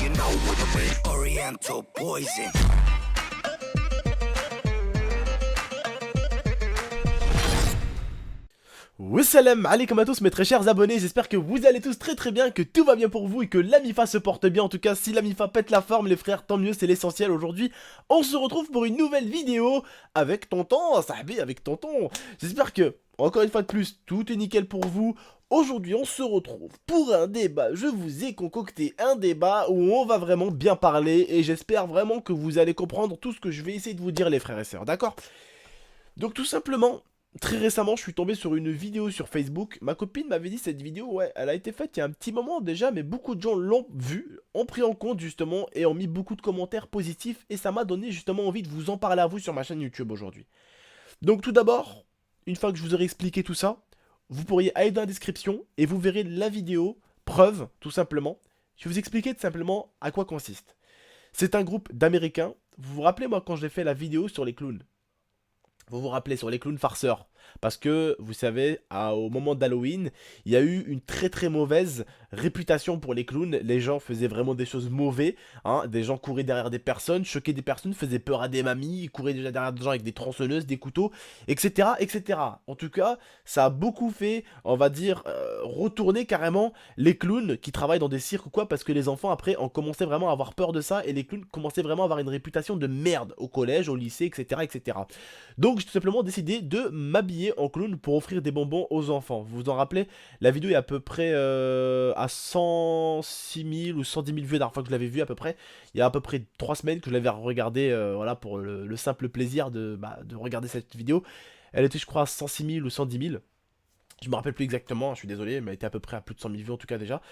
you know what I mean. Oriental poison. Wassalam alaikum à tous mes très chers abonnés, j'espère que vous allez tous très bien, que tout va bien pour vous et que la MIFA se porte bien. En tout cas, si la MIFA pète la forme les frères, tant mieux, c'est l'essentiel. Aujourd'hui, on se retrouve pour une nouvelle vidéo avec tonton, sahabi, avec tonton. J'espère que, encore une fois de plus, tout est nickel pour vous. Aujourd'hui, on se retrouve pour un débat. Je vous ai concocté un débat où on va vraiment bien parler et j'espère vraiment que vous allez comprendre tout ce que je vais essayer de vous dire les frères et sœurs, d'accord? Donc tout simplement, très récemment, je suis tombé sur une vidéo sur Facebook. Ma copine m'avait dit cette vidéo, ouais, elle a été faite il y a un petit moment déjà, mais beaucoup de gens l'ont vue, ont pris en compte justement et ont mis beaucoup de commentaires positifs et ça m'a donné justement envie de vous en parler à vous sur ma chaîne YouTube aujourd'hui. Donc tout d'abord, une fois que je vous aurai expliqué tout ça, vous pourriez aller dans la description et vous verrez la vidéo preuve, tout simplement. Je vais vous expliquer tout simplement à quoi consiste. C'est un groupe d'Américains. Vous vous rappelez moi quand j'ai fait la vidéo sur les clowns? Vous vous rappelez sur les clowns farceurs, parce que vous savez, au moment d'Halloween, il y a eu une très mauvaise réputation pour les clowns. Les gens faisaient vraiment des choses mauvaises, hein. Des gens couraient derrière des personnes, choquaient des personnes, faisaient peur à des mamies, ils couraient déjà derrière des gens avec des tronçonneuses, des couteaux, etc. En tout cas, ça a beaucoup fait, on va dire, retourner carrément les clowns qui travaillent dans des cirques ou quoi, parce que les enfants après ont commencé vraiment à avoir peur de ça, et les clowns commençaient vraiment à avoir une réputation de merde au collège, au lycée, etc. Donc j'ai tout simplement décidé de m'habiller en clown pour offrir des bonbons aux enfants. Vous vous en rappelez? La vidéo est à peu près à 106 000 ou 110 000 vues la dernière fois que je l'avais vue à peu près. Il y a à peu près 3 semaines que je l'avais regardé, voilà, pour le simple plaisir de regarder cette vidéo. Elle était je crois à 106 000 ou 110 000. Je me rappelle plus exactement, je suis désolé, mais elle était à peu près à plus de 100 000 vues en tout cas déjà.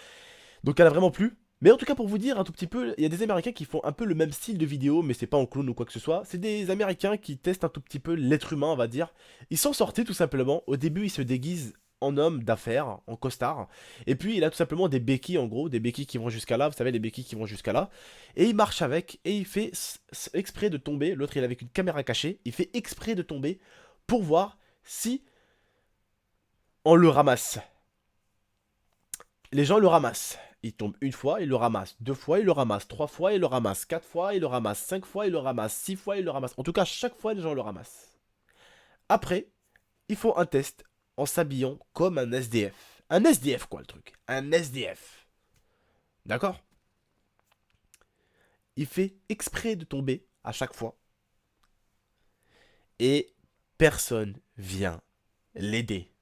Donc elle a vraiment plu. Mais en tout cas pour vous dire un tout petit peu, il y a des Américains qui font un peu le même style de vidéo, mais c'est pas en clown ou quoi que ce soit. C'est des Américains qui testent un tout petit peu l'être humain, on va dire. Ils sont sortis tout simplement. Au début, ils se déguisent en homme d'affaires, en costard. Et puis il a tout simplement des béquilles en gros, des béquilles qui vont jusqu'à là, vous savez les béquilles qui vont jusqu'à là. Et il marche avec et il fait exprès de tomber. L'autre il est avec une caméra cachée, il fait exprès de tomber pour voir si on le ramasse. Les gens le ramassent. Il tombe une fois, il le ramasse. 2 fois, il le ramasse. 3 fois, il le ramasse. 4 fois, il le ramasse. 5 fois, il le ramasse. 6 fois, il le ramasse. En tout cas, chaque fois, les gens le ramassent. Après, ils font un test en s'habillant comme un SDF. Un SDF, quoi, le truc. Un SDF. D'accord? Il fait exprès de tomber à chaque fois. Et personne vient l'aider.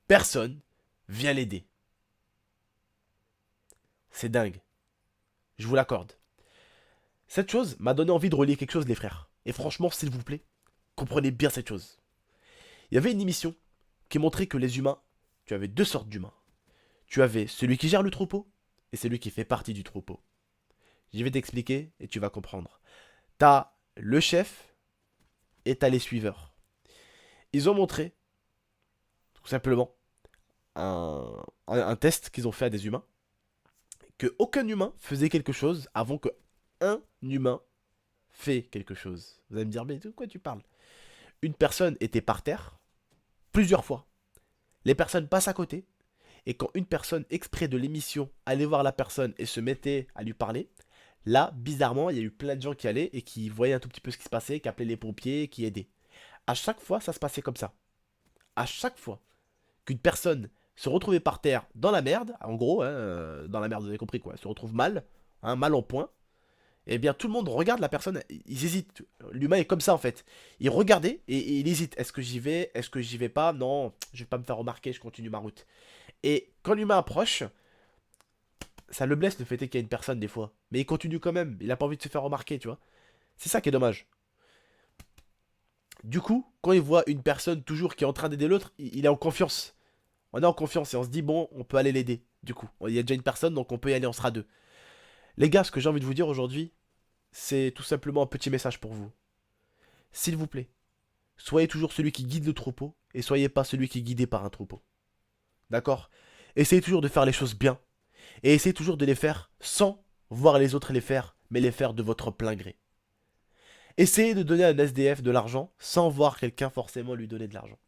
Personne vient l'aider. C'est dingue. Je vous l'accorde. Cette chose m'a donné envie de relier quelque chose, les frères. Et franchement, s'il vous plaît, comprenez bien cette chose. Il y avait une émission qui montrait que les humains, tu avais 2 sortes d'humains. Tu avais celui qui gère le troupeau et celui qui fait partie du troupeau. Je vais t'expliquer et tu vas comprendre. T'as le chef et t'as les suiveurs. Ils ont montré, tout simplement, un test qu'ils ont fait à des humains, que aucun humain faisait quelque chose avant que un humain fait quelque chose. Vous allez me dire, mais de quoi tu parles? Une personne était par terre plusieurs fois. Les personnes passent à côté. Et quand une personne exprès de l'émission allait voir la personne et se mettait à lui parler, là, bizarrement, il y a eu plein de gens qui allaient et qui voyaient un tout petit peu ce qui se passait, qui appelaient les pompiers, qui aidaient. À chaque fois, ça se passait comme ça. À chaque fois qu'une personne se retrouvait par terre dans la merde, en gros, hein, dans la merde, vous avez compris quoi, se retrouve mal, hein, mal en point, eh bien tout le monde regarde la personne, ils hésitent. L'humain est comme ça en fait. Il regardait et il hésite. Est-ce que j'y vais? Est-ce que j'y vais pas? Non, je vais pas me faire remarquer, je continue ma route. Et quand l'humain approche, ça le blesse le fait qu'il y a une personne des fois. Mais il continue quand même, il a pas envie de se faire remarquer, tu vois. C'est ça qui est dommage. Du coup, quand il voit une personne toujours qui est en train d'aider l'autre, il est en confiance. On est en confiance et on se dit bon, on peut aller l'aider. Du coup, il y a déjà une personne donc on peut y aller, on sera 2. Les gars, ce que j'ai envie de vous dire aujourd'hui, c'est tout simplement un petit message pour vous. S'il vous plaît, soyez toujours celui qui guide le troupeau et soyez pas celui qui est guidé par un troupeau. D'accord? Essayez toujours de faire les choses bien et essayez toujours de les faire sans voir les autres les faire, mais les faire de votre plein gré. Essayez de donner à un SDF de l'argent sans voir quelqu'un forcément lui donner de l'argent.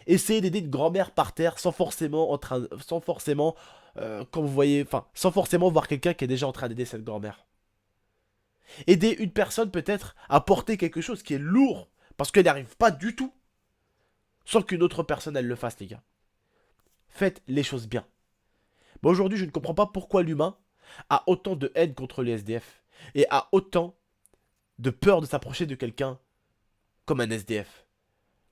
Essayez d'aider une grand-mère par terre sans forcément quand vous voyez, enfin, sans forcément voir quelqu'un qui est déjà en train d'aider cette grand-mère. Aider une personne peut-être à porter quelque chose qui est lourd, parce qu'elle n'y arrive pas du tout, sans qu'une autre personne elle le fasse, les gars. Faites les choses bien. Mais aujourd'hui, je ne comprends pas pourquoi l'humain a autant de haine contre les SDF et a autant de peur de s'approcher de quelqu'un comme un SDF.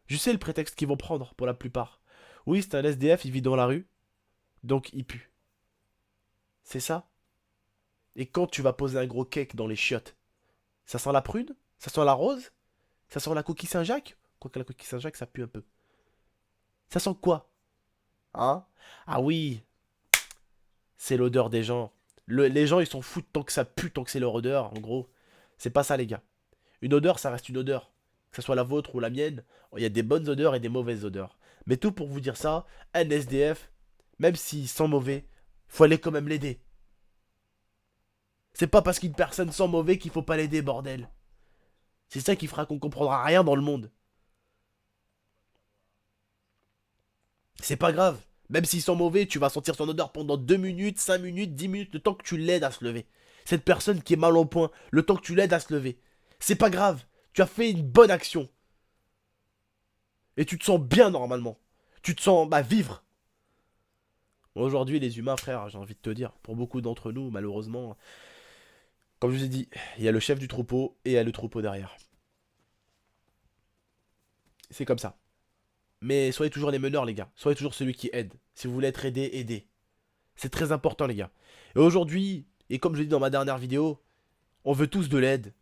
Je sais le prétexte qu'ils vont prendre pour la plupart. Oui, c'est un SDF, il vit dans la rue, donc il pue. C'est ça. Et quand tu vas poser un gros cake dans les chiottes, ça sent la prune? Ça sent la rose? Ça sent la coquille Saint-Jacques? Quoique la coquille Saint-Jacques, ça pue un peu. Ça sent quoi? Hein? Ah oui, c'est l'odeur des gens. Les gens, ils s'en foutent tant que ça pue, tant que c'est leur odeur, en gros. C'est pas ça, les gars. Une odeur, ça reste une odeur. Que ce soit la vôtre ou la mienne, il y a des bonnes odeurs et des mauvaises odeurs. Mais tout pour vous dire ça, un SDF, même s'il sent mauvais, faut aller quand même l'aider. C'est pas parce qu'une personne sent mauvais qu'il faut pas l'aider, bordel. C'est ça qui fera qu'on comprendra rien dans le monde. C'est pas grave. Même s'il sent mauvais, tu vas sentir son odeur pendant 2 minutes, 5 minutes, 10 minutes, le temps que tu l'aides à se lever. Cette personne qui est mal en point, le temps que tu l'aides à se lever. C'est pas grave. Tu as fait une bonne action. Et tu te sens bien normalement. Tu te sens, vivre. Aujourd'hui, les humains, frère, j'ai envie de te dire, pour beaucoup d'entre nous, malheureusement, comme je vous ai dit, il y a le chef du troupeau et il y a le troupeau derrière. C'est comme ça. Mais soyez toujours les meneurs, les gars. Soyez toujours celui qui aide. Si vous voulez être aidé, aidez. C'est très important, les gars. Et aujourd'hui, et comme je l'ai dit dans ma dernière vidéo, on veut tous de l'aide.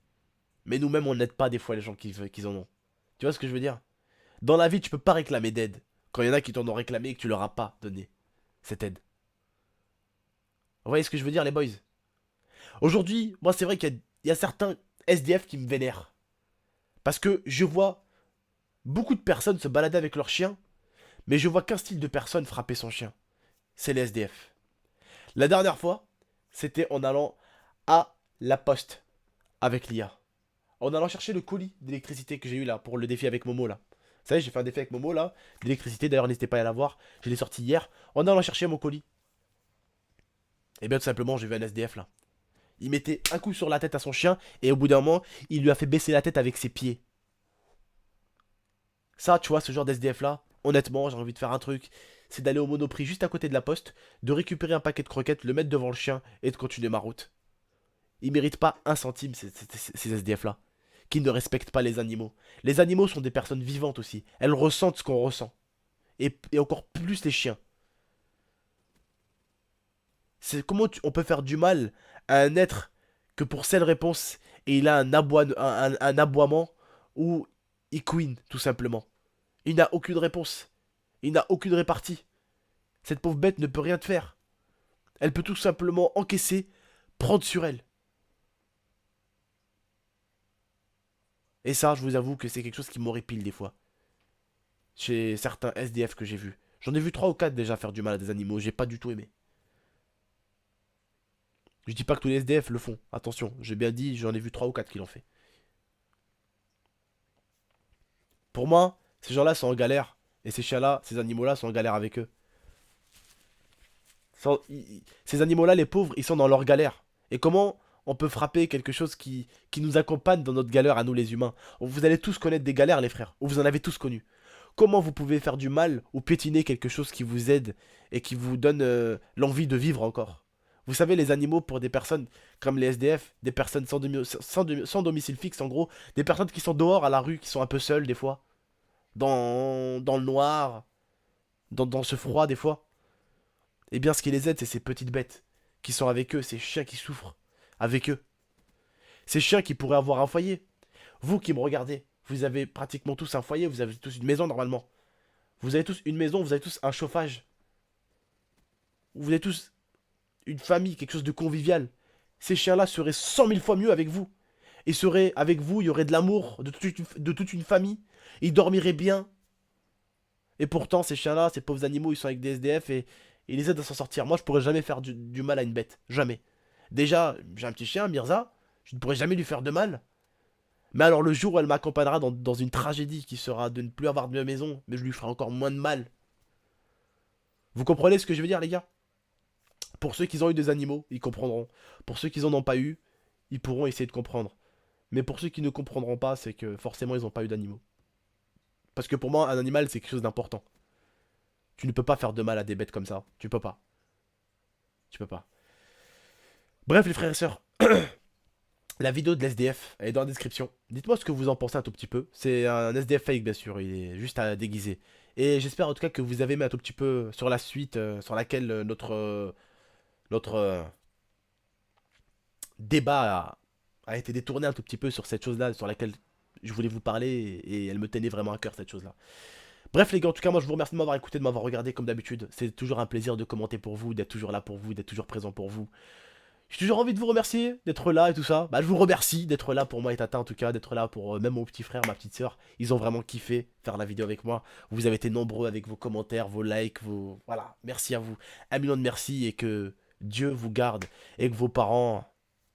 Mais nous-mêmes, on n'aide pas des fois les gens qui en ont. Tu vois ce que je veux dire? Dans la vie, tu peux pas réclamer d'aide. Quand il y en a qui t'en ont réclamé et que tu leur as pas donné cette aide. Vous voyez ce que je veux dire, les boys? Aujourd'hui, moi, c'est vrai qu'il y a certains SDF qui me vénèrent. Parce que je vois beaucoup de personnes se balader avec leur chien, mais je vois qu'un style de personne frapper son chien. C'est les SDF. La dernière fois, c'était en allant à la poste avec l'IA. En allant chercher le colis d'électricité que j'ai eu là pour le défi avec Momo là. Vous savez, j'ai fait un défi avec Momo là, d'électricité, d'ailleurs n'hésitez pas à la voir, je l'ai sorti hier, en allant chercher mon colis. Et bien tout simplement, j'ai vu un SDF là. Il mettait un coup sur la tête à son chien, et au bout d'un moment, il lui a fait baisser la tête avec ses pieds. Ça, tu vois, ce genre d'SDF là, honnêtement, j'ai envie de faire un truc, c'est d'aller au Monoprix juste à côté de la poste, de récupérer un paquet de croquettes, le mettre devant le chien, et de continuer ma route. Ils méritent pas un centime, ces SDF là, qui ne respectent pas les animaux. Les animaux sont des personnes vivantes aussi, elles ressentent ce qu'on ressent. Et encore plus les chiens. C'est comment on peut faire du mal à un être que pour cette réponse, et il a un aboiement ou il couine, tout simplement. Il n'a aucune réponse. Il n'a aucune répartie. Cette pauvre bête ne peut rien te faire. Elle peut tout simplement encaisser, prendre sur elle. Et ça, je vous avoue que c'est quelque chose qui m'horripile des fois. Chez certains SDF que j'ai vus. J'en ai vu 3 ou 4 déjà faire du mal à des animaux, j'ai pas du tout aimé. Je dis pas que tous les SDF le font, attention, j'ai bien dit, j'en ai vu 3 ou 4 qui l'ont fait. Pour moi, ces gens-là sont en galère, et ces chiens-là, ces animaux-là sont en galère avec eux. Ces animaux-là, les pauvres, ils sont dans leur galère. Et comment on peut frapper quelque chose qui nous accompagne dans notre galère à nous les humains? Vous allez tous connaître des galères, les frères, ou vous en avez tous connu. Comment vous pouvez faire du mal ou piétiner quelque chose qui vous aide et qui vous donne l'envie de vivre encore? Vous savez, les animaux, pour des personnes comme les SDF, des personnes sans domicile fixe, en gros, des personnes qui sont dehors à la rue, qui sont un peu seules des fois, dans le noir, dans ce froid des fois, eh bien, ce qui les aide, c'est ces petites bêtes qui sont avec eux, ces chiens qui souffrent avec eux. Ces chiens qui pourraient avoir un foyer. Vous qui me regardez, vous avez pratiquement tous un foyer, vous avez tous une maison normalement. Vous avez tous une maison, vous avez tous un chauffage. Vous avez tous une famille, quelque chose de convivial. Ces chiens-là seraient 100 000 fois mieux avec vous. Ils seraient avec vous, il y aurait de l'amour de toute une famille. Ils dormiraient bien. Et pourtant, ces chiens-là, ces pauvres animaux, ils sont avec des SDF et ils les aident à s'en sortir. Moi, je pourrais jamais faire du mal à une bête. Jamais. Déjà, j'ai un petit chien, Mirza. Je ne pourrais jamais lui faire de mal. Mais alors, le jour où elle m'accompagnera dans une tragédie qui sera de ne plus avoir de maison, mais je lui ferai encore moins de mal. Vous comprenez ce que je veux dire, les gars? Pour ceux qui ont eu des animaux, ils comprendront. Pour ceux qui en ont pas eu, ils pourront essayer de comprendre. Mais pour ceux qui ne comprendront pas, c'est que forcément ils n'ont pas eu d'animaux. Parce que pour moi, un animal, c'est quelque chose d'important. Tu ne peux pas faire de mal à des bêtes comme ça. Tu peux pas. Tu peux pas. Bref, les frères et sœurs, la vidéo de l'SDF, elle est dans la description. Dites-moi ce que vous en pensez un tout petit peu. C'est un SDF fake, bien sûr. Il est juste à déguiser. Et j'espère en tout cas que vous avez aimé un tout petit peu sur la suite, sur laquelle notre débat a été détourné un tout petit peu sur cette chose-là, sur laquelle je voulais vous parler, et elle me tenait vraiment à cœur, cette chose-là. Bref les gars, en tout cas moi je vous remercie de m'avoir écouté, de m'avoir regardé comme d'habitude. C'est toujours un plaisir de commenter pour vous, d'être toujours là pour vous, d'être toujours présent pour vous. J'ai toujours envie de vous remercier, d'être là et tout ça. Bah je vous remercie d'être là pour moi et Tata en tout cas, d'être là pour même mon petit frère, ma petite soeur. Ils ont vraiment kiffé faire la vidéo avec moi. Vous avez été nombreux avec vos commentaires, vos likes, vos... Voilà, merci à vous. 1 million de merci et que Dieu vous garde et que vos parents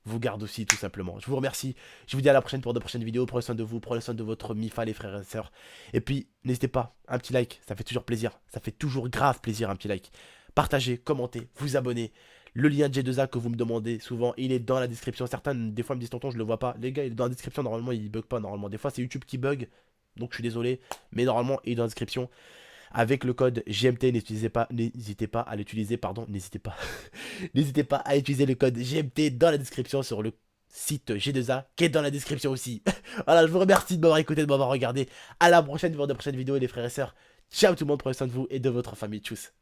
vous gardent aussi tout simplement. Je vous remercie. Je vous dis à la prochaine pour de prochaines vidéos. Prenez soin de vous, prenez soin de votre MIFA les frères et sœurs. Et puis n'hésitez pas, un petit like, ça fait toujours plaisir. Ça fait toujours grave plaisir un petit like. Partagez, commentez, vous abonnez. Le lien de G2A que vous me demandez souvent, il est dans la description. Certains, des fois, me disent tonton, je le vois pas. Les gars, il est dans la description. Normalement, il bug pas. Normalement, des fois, c'est YouTube qui bug. Donc, je suis désolé. Mais normalement, il est dans la description. Avec le code GMT, n'hésitez pas à l'utiliser. Pardon, n'hésitez pas. N'hésitez pas à utiliser le code GMT dans la description sur le site G2A qui est dans la description aussi. Voilà, je vous remercie de m'avoir écouté, de m'avoir regardé. À la prochaine pour de prochaines vidéos, les frères et sœurs. Ciao tout le monde, prenez soin de vous et de votre famille. Tchuss.